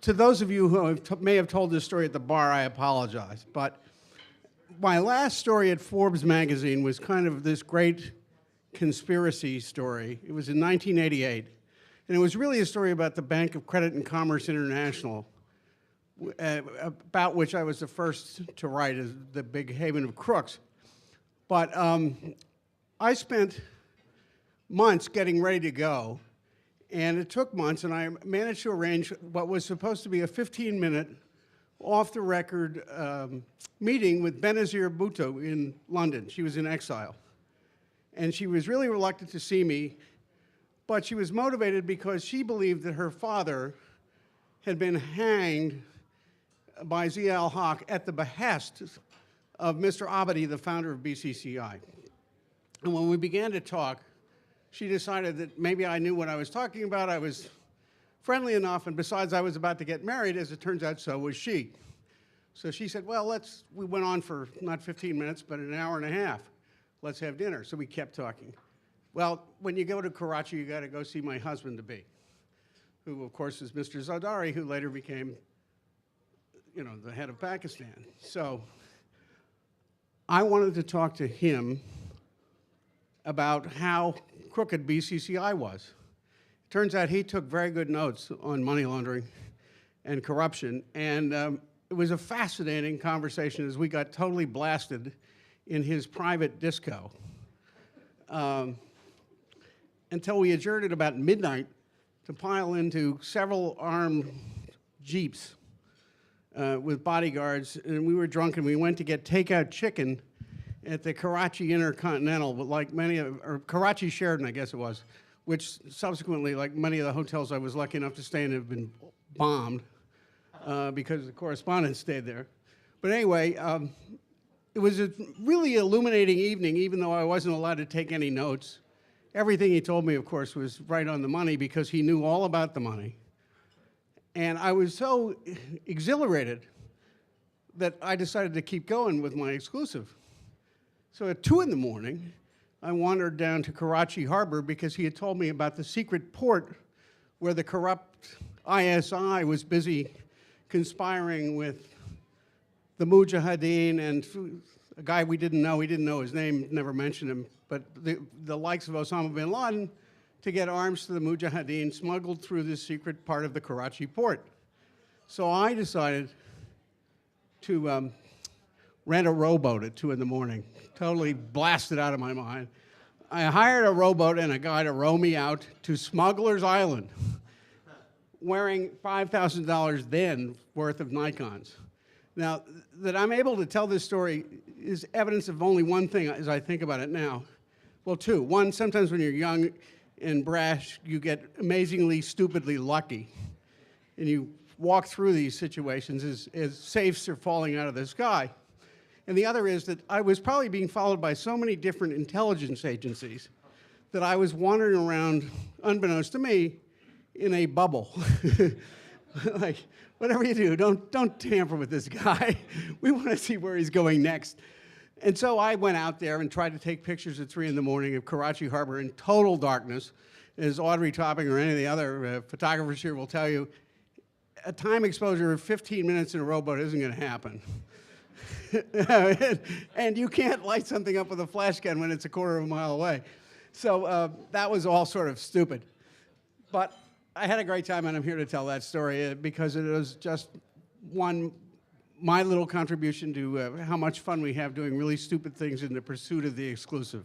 to those of you who may have told this story at the bar, I apologize. But my last story at Forbes magazine was kind of this great conspiracy story. It was in 1988. And it was really a story about the Bank of Credit and Commerce International, about which I was the first to write as the big haven of crooks. But I spent months getting ready to go. And it took months, and I managed to arrange what was supposed to be a 15-minute, off-the-record meeting with Benazir Bhutto in London. She was in exile. And she was really reluctant to see me, but she was motivated because she believed that her father had been hanged by Zia al-Haq at the behest of Mr. Abadi, the founder of BCCI. And when we began to talk, she decided that maybe I knew what I was talking about. I was friendly enough, and besides, I was about to get married. As it turns out, so was she. So she said, well, we went on for not 15 minutes, but an hour and a half. Let's have dinner. So we kept talking. Well, when you go to Karachi, you got to go see my husband-to-be, who, of course, is Mr. Zardari, who later became, the head of Pakistan. So I wanted to talk to him about how crooked BCCI was. Turns out he took very good notes on money laundering and corruption, and it was a fascinating conversation as we got totally blasted in his private disco until we adjourned at about midnight to pile into several armed jeeps with bodyguards, and we were drunk, and we went to get takeout chicken at the Karachi Intercontinental, like or Karachi Sheraton, I guess it was, which subsequently, like many of the hotels I was lucky enough to stay in, have been bombed because the correspondents stayed there. But anyway, it was a really illuminating evening, even though I wasn't allowed to take any notes. Everything he told me, of course, was right on the money because he knew all about the money. And I was so exhilarated that I decided to keep going with my exclusive. So at 2 in the morning, I wandered down to Karachi Harbor because he had told me about the secret port where the corrupt ISI was busy conspiring with the Mujahideen and a guy we didn't know his name, never mentioned him, but the likes of Osama bin Laden to get arms to the Mujahideen smuggled through this secret part of the Karachi port. So I decided to rent a rowboat at 2 in the morning, totally blasted out of my mind. I hired a rowboat and a guy to row me out to Smuggler's Island, wearing $5,000 then worth of Nikons. Now, that I'm able to tell this story is evidence of only one thing as I think about it now. Well, two. One, sometimes when you're young and brash, you get amazingly, stupidly lucky. And you walk through these situations as safes are falling out of the sky. And the other is that I was probably being followed by so many different intelligence agencies that I was wandering around, unbeknownst to me, in a bubble. Like, whatever you do, don't tamper with this guy. We want to see where he's going next. And so I went out there and tried to take pictures at 3 in the morning of Karachi Harbor in total darkness. As Audrey Topping or any of the other photographers here will tell you, a time exposure of 15 minutes in a rowboat isn't going to happen. And you can't light something up with a flash gun when it's a quarter of a mile away. So that was all sort of stupid. But I had a great time, and I'm here to tell that story because it was just my little contribution to how much fun we have doing really stupid things in the pursuit of the exclusive.